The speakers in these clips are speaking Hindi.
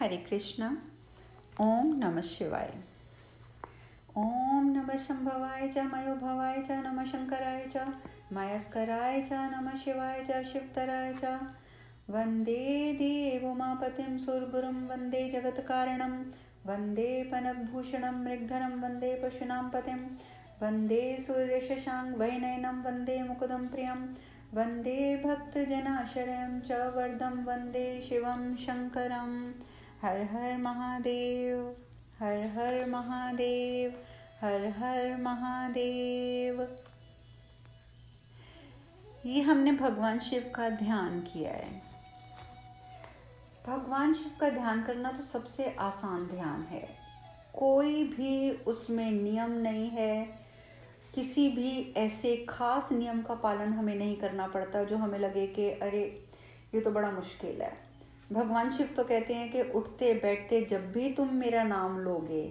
हरे कृष्णा। ओम नमः शिवाय। ओम नमः शंभवाय च मयो भवाय च नमः शंकराय च मयस्कराय च नमः शिवाय च शिवतराय च। वंदे देवोमापतिं सुरगुरुं वंदे जगत्कारणं वंदे पनतभूषणं मृगधरं वंदे पशूनां पतिं वंदे सूर्यशशांक वैनयनं वंदे मुकुदं प्रियं वंदे भक्तजनाश्रयं च वरदं वंदे शिवं शंकरं। हर हर महादेव, हर हर महादेव, हर हर महादेव। ये हमने भगवान शिव का ध्यान किया है। भगवान शिव का ध्यान करना तो सबसे आसान ध्यान है। कोई भी उसमें नियम नहीं है, किसी भी ऐसे खास नियम का पालन हमें नहीं करना पड़ता जो हमें लगे कि अरे ये तो बड़ा मुश्किल है। भगवान शिव तो कहते हैं कि उठते बैठते जब भी तुम मेरा नाम लोगे,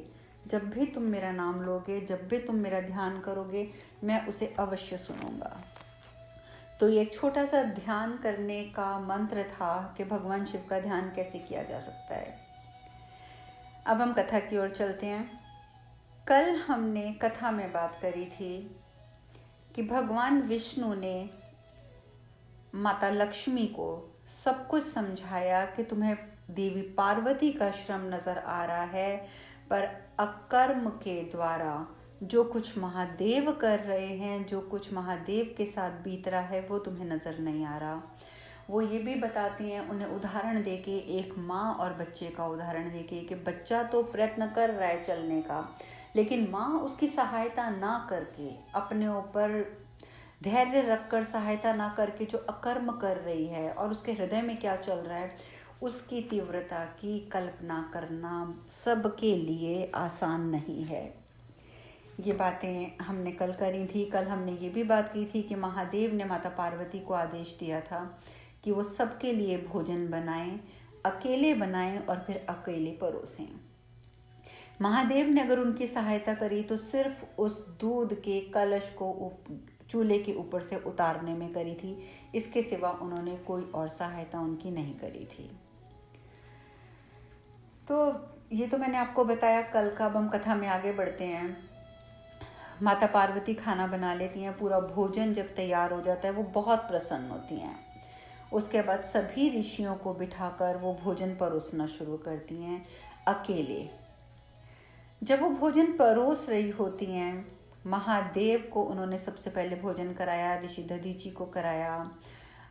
जब भी तुम मेरा नाम लोगे, जब भी तुम मेरा ध्यान करोगे, मैं उसे अवश्य सुनूंगा। तो ये एक छोटा सा ध्यान करने का मंत्र था कि भगवान शिव का ध्यान कैसे किया जा सकता है। अब हम कथा की ओर चलते हैं। कल हमने कथा में बात करी थी कि भगवान विष्णु ने माता लक्ष्मी को सब कुछ समझाया कि तुम्हें देवी पार्वती का श्रम नजर आ रहा है, पर अकर्म के द्वारा जो कुछ महादेव कर रहे हैं, जो कुछ महादेव के साथ बीत रहा है, वो तुम्हें नजर नहीं आ रहा। वो ये भी बताती हैं, उन्हें उदाहरण देके, एक माँ और बच्चे का उदाहरण देके कि बच्चा तो प्रयत्न कर रहा है चलने का, लेकिन माँ उसकी सहायता ना करके, अपने ऊपर धैर्य रखकर सहायता ना करके जो अकर्म कर रही है और उसके हृदय में क्या चल रहा है, उसकी तीव्रता की कल्पना करना सबके लिए आसान नहीं है। ये बातें हमने कल करी थी। कल हमने ये भी बात की थी कि महादेव ने माता पार्वती को आदेश दिया था कि वो सबके लिए भोजन बनाएं, अकेले बनाएं और फिर अकेले परोसें। महादेव ने अगर उनकी सहायता करी तो सिर्फ उस दूध के कलश को चूल्हे के ऊपर से उतारने में करी थी, इसके सिवा उन्होंने कोई और सहायता उनकी नहीं करी थी। तो ये तो मैंने आपको बताया कल का। अब हम कथा में आगे बढ़ते हैं। माता पार्वती खाना बना लेती हैं, पूरा भोजन जब तैयार हो जाता है वो बहुत प्रसन्न होती हैं। उसके बाद सभी ऋषियों को बिठाकर वो भोजन परोसना शुरू करती हैं अकेले। जब वो भोजन परोस रही होती हैं, महादेव को उन्होंने सबसे पहले भोजन कराया, ऋषि दधीची को कराया,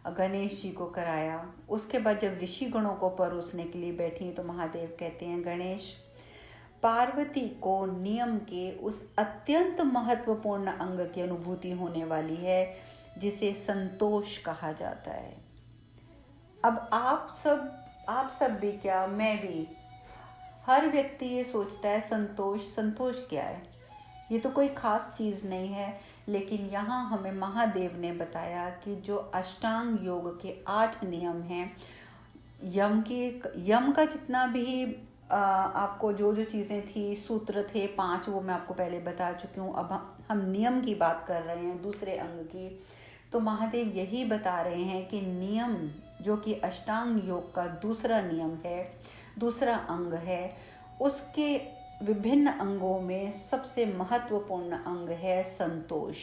गणेश जी को कराया। उसके बाद जब ऋषि गणों को परोसने के लिए बैठी तो महादेव कहते हैं, गणेश, पार्वती को नियम के उस अत्यंत महत्वपूर्ण अंग की अनुभूति होने वाली है जिसे संतोष कहा जाता है। अब आप सब भी क्या, मैं भी, हर व्यक्ति ये सोचता है संतोष क्या है, ये तो कोई खास चीज़ नहीं है। लेकिन यहाँ हमें महादेव ने बताया कि जो अष्टांग योग के 8 नियम हैं, यम का जितना भी आपको जो चीज़ें थी, सूत्र थे 5, वो मैं आपको पहले बता चुकी हूँ। अब हम नियम की बात कर रहे हैं, दूसरे अंग की। तो महादेव यही बता रहे हैं कि नियम जो कि अष्टांग योग का दूसरा नियम है, दूसरा अंग है, उसके विभिन्न अंगों में सबसे महत्वपूर्ण अंग है संतोष।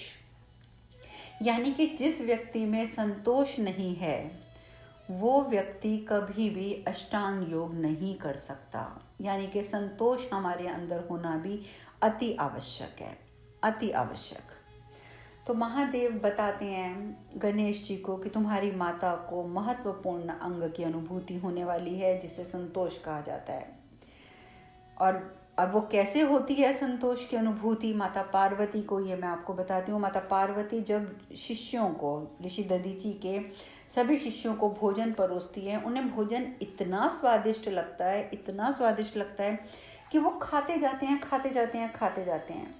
यानी कि जिस व्यक्ति में संतोष नहीं है वो व्यक्ति कभी भी अष्टांग योग नहीं कर सकता। यानी कि संतोष हमारे अंदर होना भी अति आवश्यक है, अति आवश्यक। तो महादेव बताते हैं गणेश जी को कि तुम्हारी माता को महत्वपूर्ण अंग की अनुभूति होने वाली है जिसे संतोष कहा जाता है। और अब वो कैसे होती है संतोष की अनुभूति माता पार्वती को, ये मैं आपको बताती हूँ। माता पार्वती जब शिष्यों को, ऋषि दधीची के सभी शिष्यों को भोजन परोसती है, उन्हें भोजन इतना स्वादिष्ट लगता है, इतना स्वादिष्ट लगता है कि वो खाते जाते हैं, खाते जाते हैं, खाते जाते हैं।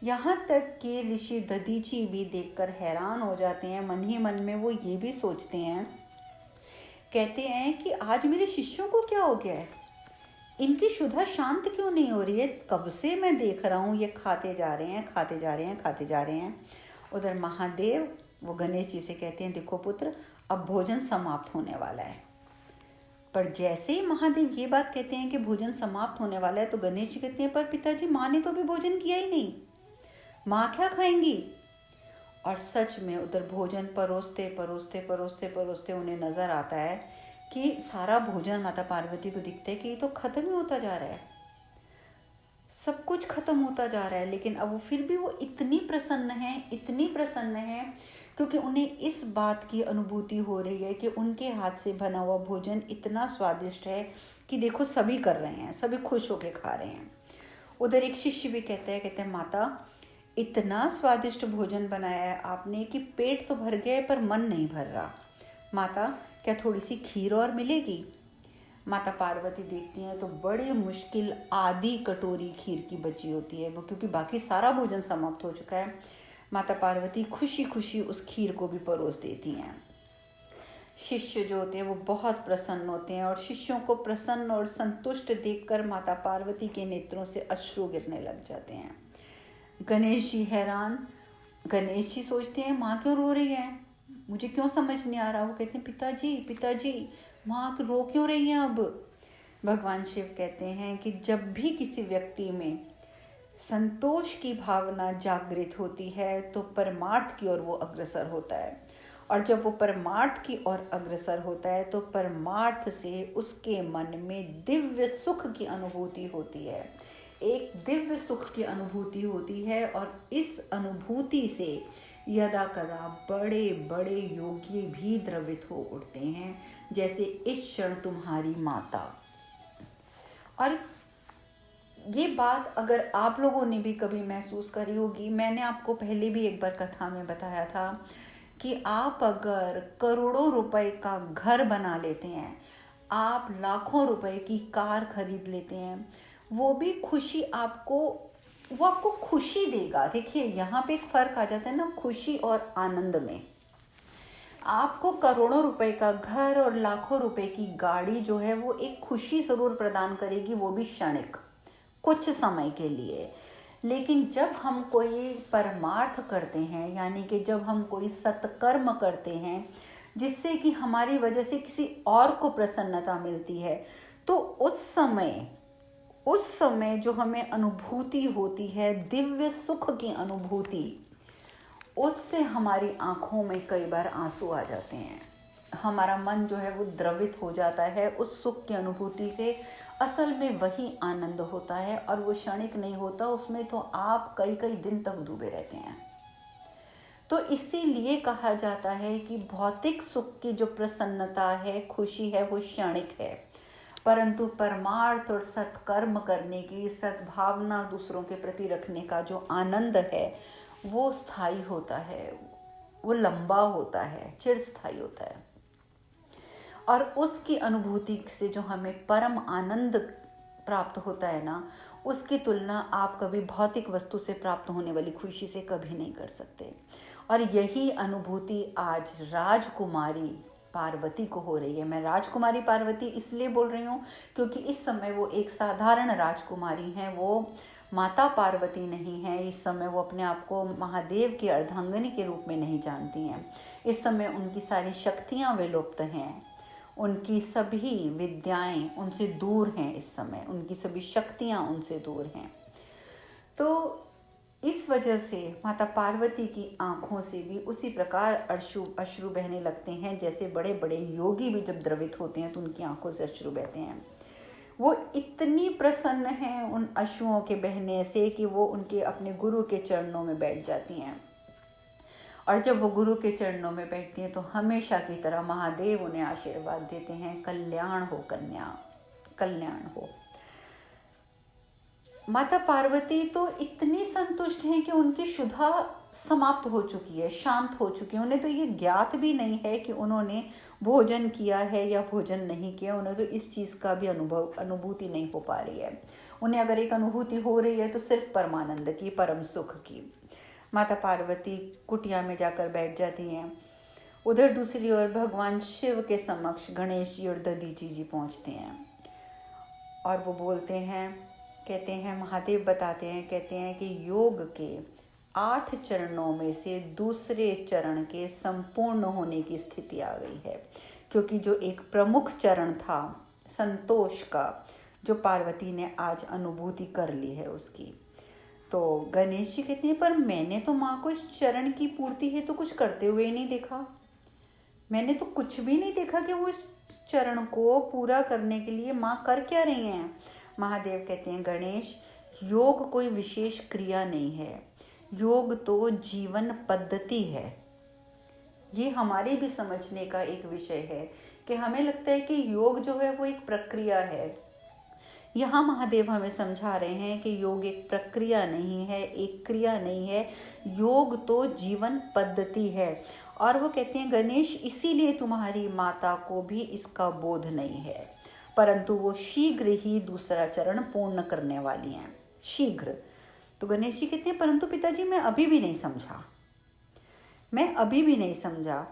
यहाँ तक कि ऋषि दधीची भी देखकर हैरान हो जाते हैं। मन ही मन में वो ये भी सोचते हैं, कहते हैं कि आज मेरे शिष्यों को क्या हो गया है, इनकी शुद्धा शांत क्यों नहीं हो रही है, कब से मैं देख रहा हूँ ये खाते जा रहे हैं, खाते जा रहे हैं, खाते जा रहे हैं। उधर महादेव वो गणेश जी से कहते हैं, देखो पुत्र, अब भोजन समाप्त होने वाला है, पर जैसे ही महादेव ये बात कहते हैं कि भोजन समाप्त होने वाला है, तो गणेश जी कहते हैं पर पिताजी, माँ ने तो अभी भोजन किया ही नहीं, माँ क्या खाएंगी। और सच में उधर भोजन परोसते परोसते परोसते परोसते उन्हें नजर आता है कि सारा भोजन माता पार्वती को दिखता है कि ये तो खत्म ही होता जा रहा है, सब कुछ खत्म होता जा रहा है। लेकिन अब वो फिर भी वो इतनी प्रसन्न है, इतनी प्रसन्न है, क्योंकि उन्हें इस बात की अनुभूति हो रही है कि उनके हाथ से बना हुआ भोजन इतना स्वादिष्ट है कि देखो सभी कर रहे हैं, सभी खुश होकर खा रहे हैं। उधर एक शिष्य भी कहते हैं माता, इतना स्वादिष्ट भोजन बनाया है आपने कि पेट तो भर गया है पर मन नहीं भर रहा। माता, क्या थोड़ी सी खीर और मिलेगी। माता पार्वती देखती हैं तो बड़ी मुश्किल आधी कटोरी खीर की बची होती है वो, क्योंकि बाकी सारा भोजन समाप्त हो चुका है। माता पार्वती खुशी खुशी उस खीर को भी परोस देती हैं। शिष्य जो होते हैं वो बहुत प्रसन्न होते हैं, और शिष्यों को प्रसन्न और संतुष्ट देखकर माता पार्वती के नेत्रों से अश्रु गिरने लग जाते हैं। गणेश जी हैरान, गणेश जी सोचते हैं माँ क्यों रो रही है, मुझे क्यों समझ नहीं आ रहा। वो कहते हैं पिताजी पिताजी, माँ रो क्यों रही हैं अब। भगवान शिव कहते हैं कि जब भी किसी व्यक्ति में संतोष की भावना जागृत होती है तो परमार्थ की ओर वो अग्रसर होता है, और जब वो परमार्थ की ओर अग्रसर होता है तो परमार्थ से उसके मन में दिव्य सुख की अनुभूति होती है, एक दिव्य सुख की अनुभूति होती है। और इस अनुभूति से यदा कदा बड़े बड़े योगी भी द्रवित हो उठते हैं, जैसे इस क्षण तुम्हारी माता। और ये बात अगर आप लोगों ने भी कभी महसूस करी होगी, मैंने आपको पहले भी एक बार कथा में बताया था कि आप अगर करोड़ों रुपए का घर बना लेते हैं, आप लाखों रुपए की कार खरीद लेते हैं, वो भी खुशी वो आपको खुशी देगा। देखिए यहाँ पे एक फर्क आ जाता है ना, खुशी और आनंद में। आपको करोड़ों रुपए का घर और लाखों रुपए की गाड़ी जो है वो एक खुशी जरूर प्रदान करेगी, वो भी क्षणिक, कुछ समय के लिए। लेकिन जब हम कोई परमार्थ करते हैं, यानी कि जब हम कोई सत्कर्म करते हैं जिससे कि हमारी वजह से किसी और को प्रसन्नता मिलती है, तो उस समय जो हमें अनुभूति होती है दिव्य सुख की अनुभूति, उससे हमारी आंखों में कई बार आंसू आ जाते हैं, हमारा मन जो है वो द्रवित हो जाता है उस सुख की अनुभूति से। असल में वही आनंद होता है, और वो क्षणिक नहीं होता, उसमें तो आप कई कई दिन तक डूबे रहते हैं। तो इसीलिए कहा जाता है कि भौतिक सुख की जो प्रसन्नता है, खुशी है, वो क्षणिक है, परंतु परमार्थ और सत्कर्म करने की सद्भावना दूसरों के प्रति रखने का जो आनंद है वो स्थायी होता है, वो लंबा होता है, चिरस्थायी होता है। और उसकी अनुभूति से जो हमें परम आनंद प्राप्त होता है ना, उसकी तुलना आप कभी भौतिक वस्तु से प्राप्त होने वाली खुशी से कभी नहीं कर सकते। और यही अनुभूति आज राजकुमारी पार्वती को हो रही है। मैं राजकुमारी पार्वती इसलिए बोल रही हूँ क्योंकि इस समय वो एक साधारण राजकुमारी हैं, वो माता पार्वती नहीं है। इस समय वो अपने आप को महादेव की अर्धांगिनी के रूप में नहीं जानती हैं। इस समय उनकी सारी शक्तियाँ विलुप्त हैं, उनकी सभी विद्याएं उनसे दूर हैं, इस समय उनकी सभी शक्तियाँ उनसे दूर हैं। तो इस वजह से माता पार्वती की आंखों से भी उसी प्रकार अश्रु बहने लगते हैं, जैसे बड़े बड़े योगी भी जब द्रवित होते हैं तो उनकी आंखों से अश्रु बहते हैं। वो इतनी प्रसन्न हैं उन अश्रुओं के बहने से कि वो उनके अपने गुरु के चरणों में बैठ जाती हैं। और जब वो गुरु के चरणों में बैठती हैं तो हमेशा की तरह महादेव उन्हें आशीर्वाद देते हैं, कल्याण हो कन्या, कल्याण हो। माता पार्वती तो इतनी संतुष्ट हैं कि उनकी क्षुधा समाप्त हो चुकी है, शांत हो चुकी है। उन्हें तो ये ज्ञात भी नहीं है कि उन्होंने भोजन किया है या भोजन नहीं किया। उन्हें तो इस चीज़ का भी अनुभूति नहीं हो पा रही है। उन्हें अगर एक अनुभूति हो रही है तो सिर्फ परमानंद की, परम सुख की। माता पार्वती कुटिया में जाकर बैठ जाती हैं। उधर दूसरी ओर भगवान शिव के समक्ष गणेश जी और दधीची जी पहुँचते हैं और वो बोलते हैं, कहते हैं, महादेव बताते हैं, कहते हैं कि योग के 8 चरणों में से दूसरे चरण के संपूर्ण होने की स्थिति आ गई है, क्योंकि जो एक प्रमुख चरण था संतोष का, जो पार्वती ने आज अनुभूति कर ली है उसकी। तो गणेश जी कहते हैं, पर मैंने तो माँ को इस चरण की पूर्ति है तो कुछ करते हुए ही नहीं देखा। मैंने तो कुछ भी नहीं देखा कि वो इस चरण को पूरा करने के लिए माँ कर क्या रही हैं। महादेव कहते हैं, गणेश, योग कोई विशेष क्रिया नहीं है, योग तो जीवन पद्धति है। ये हमारे भी समझने का एक विषय है कि हमें लगता है कि योग जो है वो एक प्रक्रिया है। यहाँ महादेव हमें समझा रहे हैं कि योग एक प्रक्रिया नहीं है, एक क्रिया नहीं है, योग तो जीवन पद्धति है। और वो कहते हैं, गणेश, इसीलिए तुम्हारी माता को भी इसका बोध नहीं है, परंतु वो शीघ्र ही दूसरा चरण पूर्ण करने वाली हैं, शीघ्र। तो गणेश जी कहते हैं, परंतु पिताजी मैं अभी भी नहीं समझा, मैं अभी भी नहीं समझा।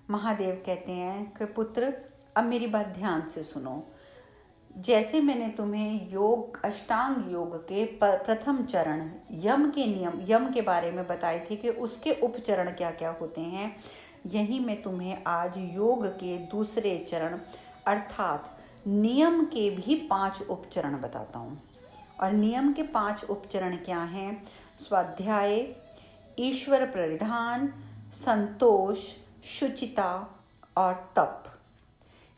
महादेव कहते हैं कि पुत्र, अब मेरी बात ध्यान से सुनो। जैसे मैंने तुम्हें योग, अष्टांग योग के प्रथम चरण यम के नियम, यम के बारे में बताए थे कि उसके उपचरण क्या क्या होते हैं, यही मैं तुम्हें आज योग के दूसरे चरण अर्थात नियम के भी 5 उपचरण बताता हूँ। और नियम के 5 उपचरण क्या हैं? स्वाध्याय, ईश्वर प्रणिधान, संतोष, शुचिता और तप।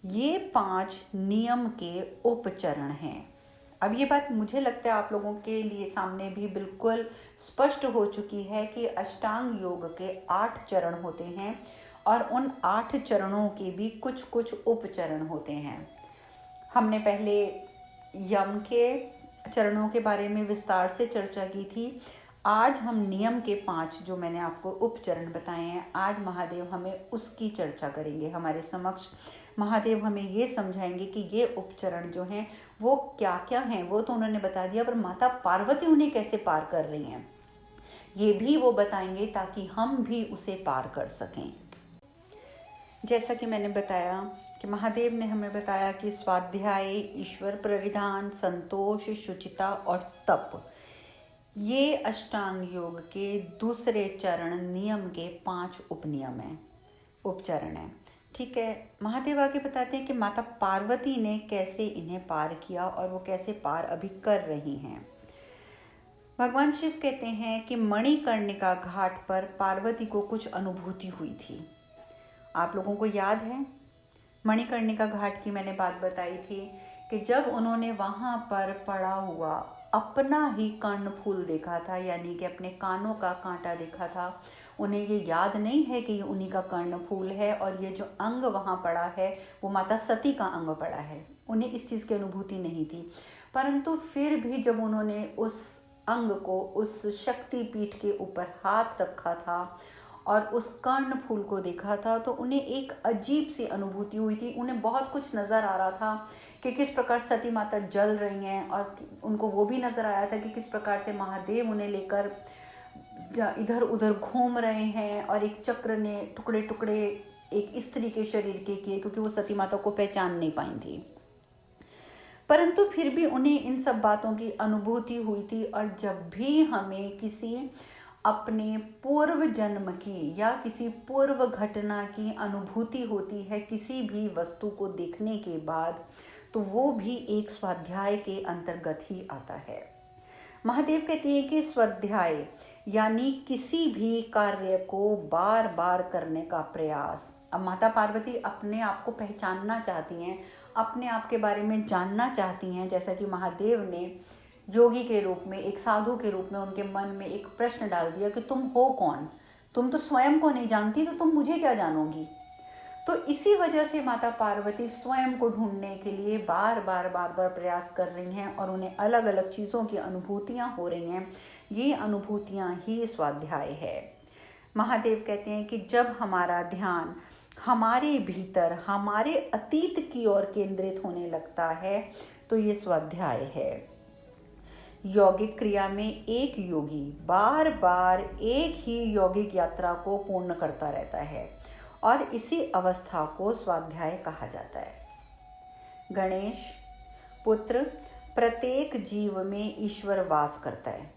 ये 5 नियम के उपचरण हैं। अब ये बात मुझे लगता है आप लोगों के लिए सामने भी बिल्कुल स्पष्ट हो चुकी है कि अष्टांग योग के 8 चरण होते हैं और उन 8 चरणों के भी कुछ कुछ उपचरण होते हैं। हमने पहले यम के चरणों के बारे में विस्तार से चर्चा की थी। आज हम नियम के 5 जो मैंने आपको उपचरण बताए हैं, आज महादेव हमें उसकी चर्चा करेंगे। हमारे समक्ष महादेव हमें ये समझाएंगे कि ये उपचरण जो हैं वो क्या क्या हैं। वो तो उन्होंने बता दिया, पर माता पार्वती उन्हें कैसे पार कर रही हैं ये भी वो बताएंगे, ताकि हम भी उसे पार कर सकें। जैसा कि मैंने बताया कि महादेव ने हमें बताया कि स्वाध्याय, ईश्वर प्रणिधान, संतोष, शुचिता और तप, ये अष्टांग योग के दूसरे चरण नियम के 5 उपनियम हैं, उपचरण हैं। ठीक है, महादेव आगे बताते हैं कि माता पार्वती ने कैसे इन्हें पार किया और वो कैसे पार अभी कर रही हैं। भगवान शिव कहते हैं कि मणिकर्णिका घाट पर पार्वती को कुछ अनुभूति हुई थी। आप लोगों को याद है मणिकर्णिका घाट की मैंने बात बताई थी कि जब उन्होंने वहाँ पर पड़ा हुआ अपना ही कर्णफूल देखा था, यानी कि अपने कानों का कांटा देखा था। उन्हें ये याद नहीं है कि ये उन्हीं का कर्णफूल है और ये जो अंग वहाँ पड़ा है वो माता सती का अंग पड़ा है। उन्हें इस चीज़ की अनुभूति नहीं थी, परंतु फिर भी जब उन्होंने उस अंग को उस शक्ति पीठ के ऊपर हाथ रखा था और उस कर्णफूल को देखा था, तो उन्हें एक अजीब सी अनुभूति हुई थी। उन्हें बहुत कुछ नज़र आ रहा था कि किस प्रकार सती माता जल रही हैं, और उनको वो भी नज़र आया था कि किस प्रकार से महादेव उन्हें लेकर इधर उधर घूम रहे हैं, और एक चक्र ने टुकड़े टुकड़े एक स्त्री के शरीर के किए, क्योंकि वो सती माता को पहचान नहीं पाई थी। परंतु फिर भी उन्हें इन सब बातों की अनुभूति हुई थी। और जब भी हमें किसी अपने पूर्व जन्म की या किसी पूर्व घटना की अनुभूति होती है किसी भी वस्तु को देखने के बाद, तो वो भी एक स्वाध्याय के अंतर्गत ही आता है। महादेव कहते हैं कि स्वाध्याय यानी किसी भी कार्य को बार बार करने का प्रयास। अब माता पार्वती अपने आप को पहचानना चाहती हैं, अपने आप के बारे में जानना चाहती हैं, जैसा कि महादेव ने योगी के रूप में, एक साधु के रूप में उनके मन में एक प्रश्न डाल दिया कि तुम हो कौन? तुम तो स्वयं को नहीं जानती, तो तुम मुझे क्या जानोगी? तो इसी वजह से माता पार्वती स्वयं को ढूंढने के लिए बार बार प्रयास कर रही हैं और उन्हें अलग अलग चीज़ों की अनुभूतियाँ हो रही हैं। ये अनुभूतियाँ ही स्वाध्याय है। महादेव कहते हैं कि जब हमारा ध्यान हमारे भीतर, हमारे अतीत की ओर केंद्रित होने लगता है, तो ये स्वाध्याय है। यौगिक क्रिया में एक योगी बार बार एक ही यौगिक यात्रा को पूर्ण करता रहता है और इसी अवस्था को स्वाध्याय कहा जाता है। गणेश पुत्र, प्रत्येक जीव में ईश्वर वास करता है,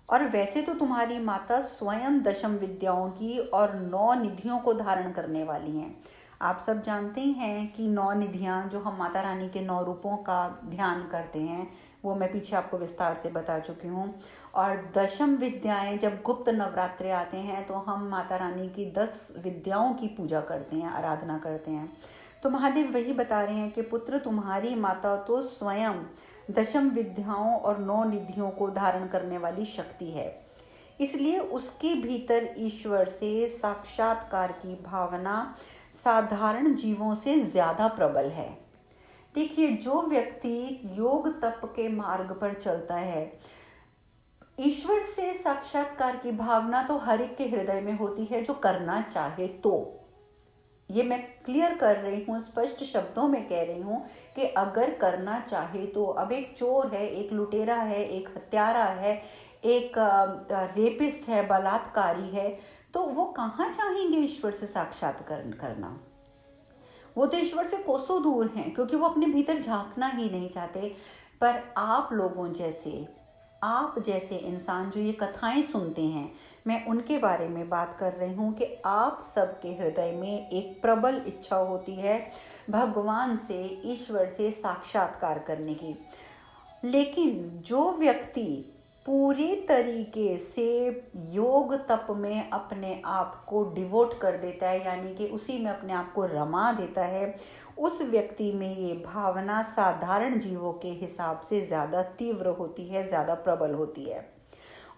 और वैसे तो तुम्हारी माता स्वयं दशम विद्याओं की और 9 निधियों को धारण करने वाली हैं। आप सब जानते ही हैं कि 9 निधियाँ जो हम माता रानी के 9 रूपों का ध्यान करते हैं, वो मैं पीछे आपको विस्तार से बता चुकी हूँ। और दशम विद्याएं, जब गुप्त नवरात्रे आते हैं तो हम माता रानी की 10 विद्याओं की पूजा करते हैं, आराधना करते हैं। तो महादेव वही बता रहे हैं कि पुत्र, तुम्हारी माता तो स्वयं दशम विद्याओं और 9 निधियों को धारण करने वाली शक्ति है, इसलिए उसके भीतर ईश्वर से साक्षात्कार की भावना साधारण जीवों से ज़्यादा प्रबल है। देखिए, जो व्यक्ति योग तप के मार्ग पर चलता है, ईश्वर से साक्षात्कार की भावना तो हर एक के हृदय में होती है जो करना चाहे तो। ये मैं क्लियर कर रही हूँ, स्पष्ट शब्दों में कह रही हूँ कि अगर करना चाहे तो। अब एक चोर है, एक लुटेरा है, एक हत्यारा है, एक रेपिस्ट है, बलात्कारी है, तो वो कहाँ चाहेंगे ईश्वर से साक्षात्कार करना? वो तो ईश्वर से कोसों दूर हैं, क्योंकि वो अपने भीतर झांकना ही नहीं चाहते। पर आप लोगों जैसे, आप जैसे इंसान जो ये कथाएं सुनते हैं, मैं उनके बारे में बात कर रही हूँ कि आप सबके हृदय में एक प्रबल इच्छा होती है भगवान से, ईश्वर से साक्षात्कार करने की। लेकिन जो व्यक्ति पूरे तरीके से योग तप में अपने आप को डिवोट कर देता है, यानी कि उसी में अपने आप को रमा देता है, उस व्यक्ति में ये भावना साधारण जीवों के हिसाब से ज़्यादा तीव्र होती है, ज़्यादा प्रबल होती है।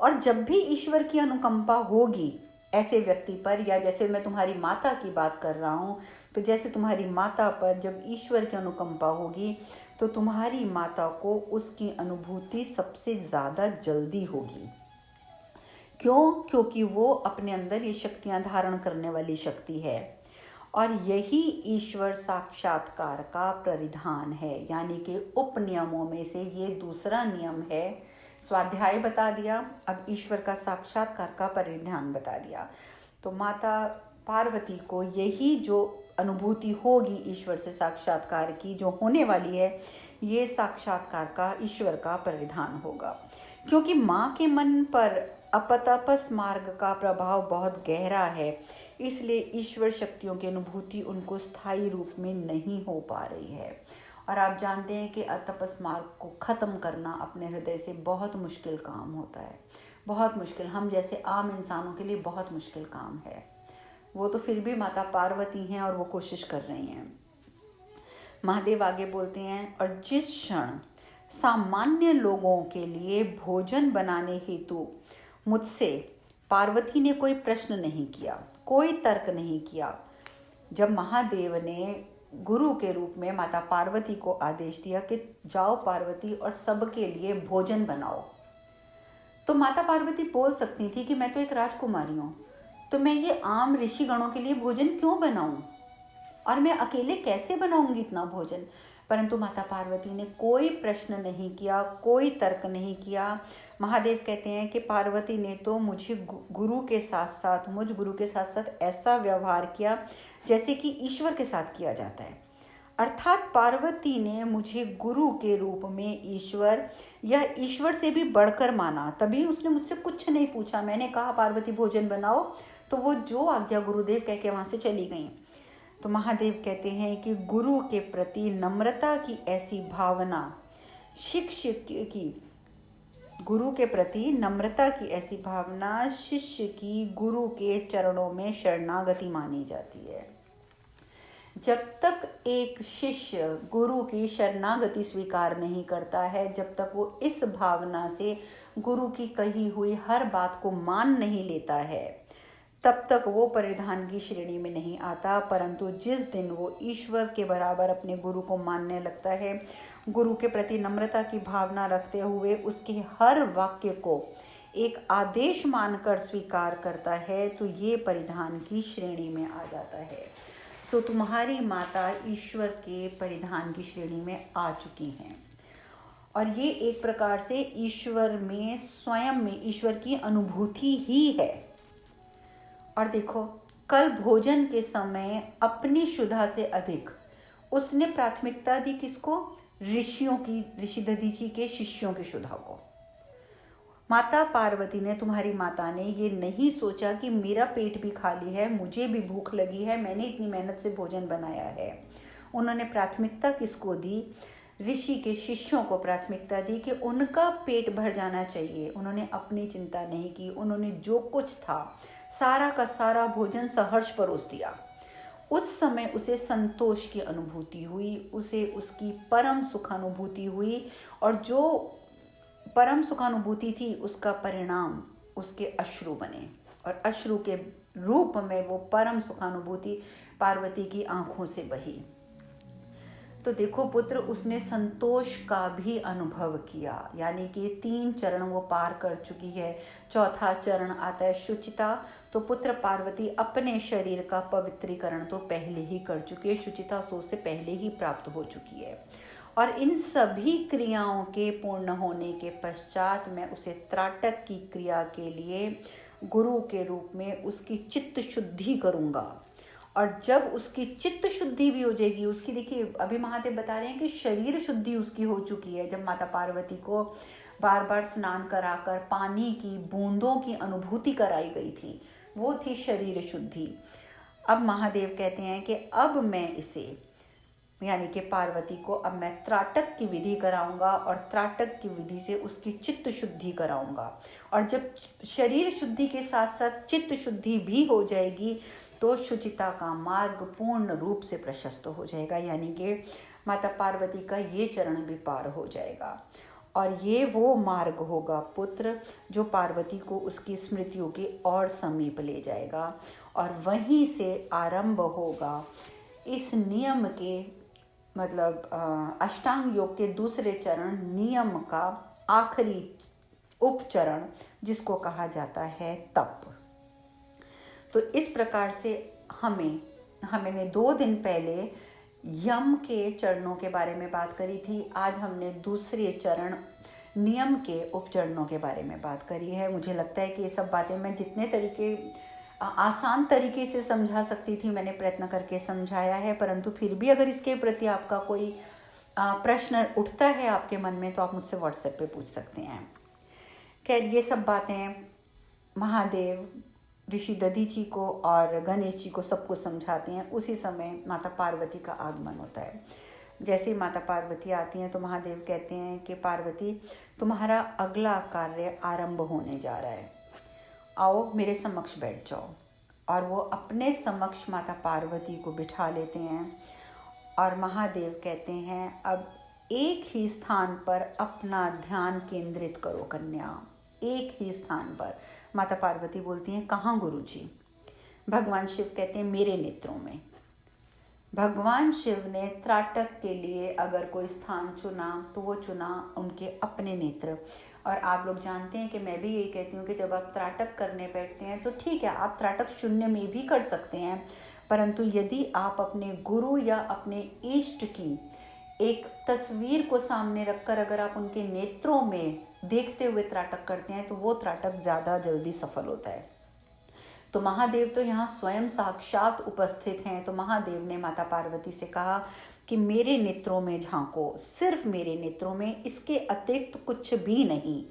और जब भी ईश्वर की अनुकंपा होगी ऐसे व्यक्ति पर, या जैसे मैं तुम्हारी माता की बात कर रहा हूँ, तो जैसे तुम्हारी माता पर जब ईश्वर की अनुकंपा होगी तो तुम्हारी माता को उसकी अनुभूति सबसे ज़्यादा जल्दी होगी। क्यों? क्योंकि वो अपने अंदर ये शक्तियाँ धारण करने वाली शक्ति है। और यही ईश्वर साक्षात्कार का परिधान है, यानी कि उपनियमों में से ये दूसरा नियम है। स्वाध्याय बता दिया, अब ईश्वर का साक्षात्कार का परिधान बता दिया। तो माता पार्वती को यही जो अनुभूति होगी ईश्वर से साक्षात्कार की, जो होने वाली है, ये साक्षात्कार का ईश्वर का परिधान होगा। क्योंकि माँ के मन पर अपतपस मार्ग का प्रभाव बहुत गहरा है, इसलिए ईश्वर शक्तियों की अनुभूति उनको स्थायी रूप में नहीं हो पा रही है। और आप जानते हैं कि अतपस मार्ग को ख़त्म करना अपने हृदय से बहुत मुश्किल काम होता है, बहुत मुश्किल। हम जैसे आम इंसानों के लिए बहुत मुश्किल काम है। वो तो फिर भी माता पार्वती हैं और वो कोशिश कर रही हैं। महादेव आगे बोलते हैं, और जिस क्षण सामान्य लोगों के लिए भोजन बनाने हेतु मुझसे पार्वती ने कोई प्रश्न नहीं किया, कोई तर्क नहीं किया, जब महादेव ने गुरु के रूप में माता पार्वती को आदेश दिया कि जाओ पार्वती और सबके लिए भोजन बनाओ, तो माता पार्वती बोल सकती थी कि मैं तो एक राजकुमारी हूँ, तो मैं ये आम ऋषि गणों के लिए भोजन क्यों बनाऊं, और मैं अकेले कैसे बनाऊंगी इतना भोजन। परंतु माता पार्वती ने कोई प्रश्न नहीं किया, कोई तर्क नहीं किया। महादेव कहते हैं कि पार्वती ने तो मुझे गुरु के साथ साथ ऐसा व्यवहार किया जैसे कि ईश्वर के साथ किया जाता है। अर्थात पार्वती ने मुझे गुरु के रूप में ईश्वर या ईश्वर से भी बढ़कर माना। तभी उसने मुझसे कुछ नहीं पूछा। मैंने कहा पार्वती भोजन बनाओ, तो वो जो आज्ञा गुरुदेव कह के वहाँ से चली गई। तो महादेव कहते हैं कि गुरु के प्रति नम्रता की ऐसी भावना शिष्य की गुरु के चरणों में शरणागति मानी जाती है। जब तक एक शिष्य गुरु की शरणागति स्वीकार नहीं करता है, जब तक वो इस भावना से गुरु की कही हुई हर बात को मान नहीं लेता है, तब तक वो परिधान की श्रेणी में नहीं आता। परंतु जिस दिन वो ईश्वर के बराबर अपने गुरु को मानने लगता है, गुरु के प्रति नम्रता की भावना रखते हुए उसके हर वाक्य को एक आदेश मानकर स्वीकार करता है, तो ये परिधान की श्रेणी में आ जाता है। सो तुम्हारी माता ईश्वर के परिधान की श्रेणी में आ चुकी हैं, और ये एक प्रकार से ईश्वर में, स्वयं में ईश्वर की अनुभूति ही है। और देखो, कल भोजन के समय अपनी शुद्धा से अधिक उसने प्राथमिकता दी किसको? ऋषियों की, ऋषि दधीची के शिष्यों की शुद्धा को। माता पार्वती ने, तुम्हारी माता ने ये नहीं सोचा कि मेरा पेट भी खाली है, मुझे भी भूख लगी है, मैंने इतनी मेहनत से भोजन बनाया है। उन्होंने प्राथमिकता किसको दी? ऋषि के शिष्यों को प्राथमिकता दी कि उनका पेट भर जाना चाहिए। उन्होंने अपनी चिंता नहीं की। उन्होंने जो कुछ था सारा का सारा भोजन सहर्ष परोस दिया। उस समय उसे संतोष की अनुभूति हुई, उसे उसकी परम सुखानुभूति हुई, और जो परम सुखानुभूति थी उसका परिणाम उसके अश्रु बने, और अश्रु के रूप में वो परम सुखानुभूति पार्वती की आंखों से बही। तो देखो पुत्र, उसने संतोष का भी अनुभव किया, यानी कि 3 चरण वो पार कर चुकी है। चौथा चरण आता है शुचिता। तो पुत्र पार्वती अपने शरीर का पवित्रीकरण तो पहले ही कर चुकी है, शुचिता सो से पहले ही प्राप्त हो चुकी है। और इन सभी क्रियाओं के पूर्ण होने के पश्चात मैं उसे त्राटक की क्रिया के लिए गुरु के रूप में उसकी चित्त शुद्धि करूँगा। और जब उसकी चित्त शुद्धि भी हो जाएगी, उसकी, देखिए अभी महादेव बता रहे हैं कि शरीर शुद्धि उसकी हो चुकी है। जब माता पार्वती को बार बार स्नान कराकर पानी की बूंदों की अनुभूति कराई गई थी, वो थी शरीर शुद्धि। अब महादेव कहते हैं कि अब मैं इसे, यानी कि पार्वती को, अब मैं त्राटक की विधि कराऊंगा, और त्राटक की विधि से उसकी चित्त शुद्धि कराऊंगा। और जब शरीर शुद्धि के साथ साथ चित्त शुद्धि भी हो जाएगी तो शुचिता का मार्ग पूर्ण रूप से प्रशस्त हो जाएगा, यानी कि माता पार्वती का ये चरण भी पार हो जाएगा। और ये वो मार्ग होगा पुत्र जो पार्वती को उसकी स्मृतियों के और समीप ले जाएगा, और वहीं से आरंभ होगा इस नियम के, मतलब अष्टांग योग के दूसरे चरण, नियम का आखिरी उपचरण, जिसको कहा जाता है तप। तो इस प्रकार से हमने 2 दिन पहले यम के चरणों के बारे में बात करी थी। आज हमने दूसरे चरण नियम के उपचरणों के बारे में बात करी है। मुझे लगता है कि ये सब बातें मैं जितने आसान तरीके से समझा सकती थी मैंने प्रयत्न करके समझाया है, परंतु फिर भी अगर इसके प्रति आपका कोई प्रश्न उठता है आपके मन में तो आप मुझसे व्हाट्सएप पे पूछ सकते हैं। खैर, ये सब बातें महादेव ऋषि दधीची को और गणेश जी को सबको समझाते हैं। उसी समय माता पार्वती का आगमन होता है। जैसे ही माता पार्वती आती हैं तो महादेव कहते हैं कि पार्वती, तुम्हारा अगला कार्य आरंभ होने जा रहा है, आओ मेरे समक्ष बैठ जाओ। और वो अपने समक्ष माता पार्वती को बिठा लेते हैं, और महादेव कहते हैं अब एक ही स्थान पर अपना ध्यान केंद्रित करो कन्या, एक ही स्थान पर। माता पार्वती बोलती हैं, कहाँ गुरुजी? भगवान शिव कहते हैं, मेरे नेत्रों में। भगवान शिव ने त्राटक के लिए अगर कोई स्थान चुना तो वो चुना उनके अपने नेत्र। और आप लोग जानते हैं कि मैं भी यही कहती हूँ कि जब आप त्राटक करने बैठते हैं तो ठीक है, आप त्राटक शून्य में भी कर सकते हैं, परंतु यदि आप अपने गुरु या अपने इष्ट की एक तस्वीर को सामने रखकर अगर आप उनके नेत्रों में देखते हुए त्राटक करते हैं तो वो त्राटक ज़्यादा जल्दी सफल होता है। तो महादेव तो यहाँ स्वयं साक्षात उपस्थित हैं। तो महादेव ने माता पार्वती से कहा कि मेरे नेत्रों में झांको, सिर्फ मेरे नेत्रों में, इसके अतिरिक्त कुछ भी नहीं,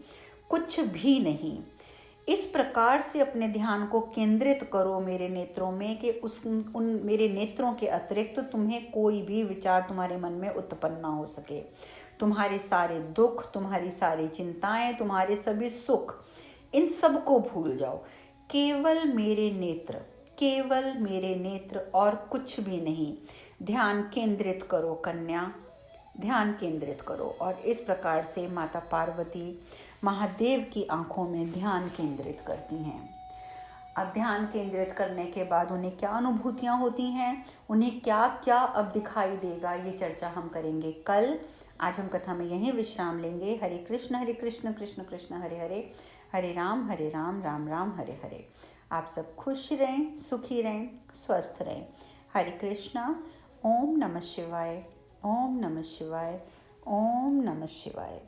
कुछ भी नहीं। इस प्रकार से अपने ध्यान को केंद्रित करो मेरे नेत्रों में कि उन मेरे नेत्रों के अतिरिक्त तुम्हें कोई भी विचार तुम्हारे मन में उत्पन्न ना हो सके। तुम्हारे सारे दुख, तुम्हारी सारी चिंताएं, तुम्हारे सभी सुख, इन सब को भूल जाओ। केवल मेरे नेत्र, केवल मेरे नेत्र और कुछ भी नहीं। ध्यान केंद्रित करो कन्या, ध्यान केंद्रित करो। और इस प्रकार से माता पार्वती महादेव की आंखों में ध्यान केंद्रित करती हैं। अब ध्यान केंद्रित करने के बाद उन्हें क्या अनुभूतियाँ होती हैं, उन्हें क्या क्या अब दिखाई देगा, ये चर्चा हम करेंगे कल। आज हम कथा में यहीं विश्राम लेंगे। हरे कृष्ण कृष्ण कृष्ण हरे हरे, हरे राम राम राम हरे हरे। आप सब खुश रहें, सुखी रहें, स्वस्थ रहें। हरे कृष्णा। ओम नमः शिवाय, ओम नमः शिवाय, ओम नमः शिवाय।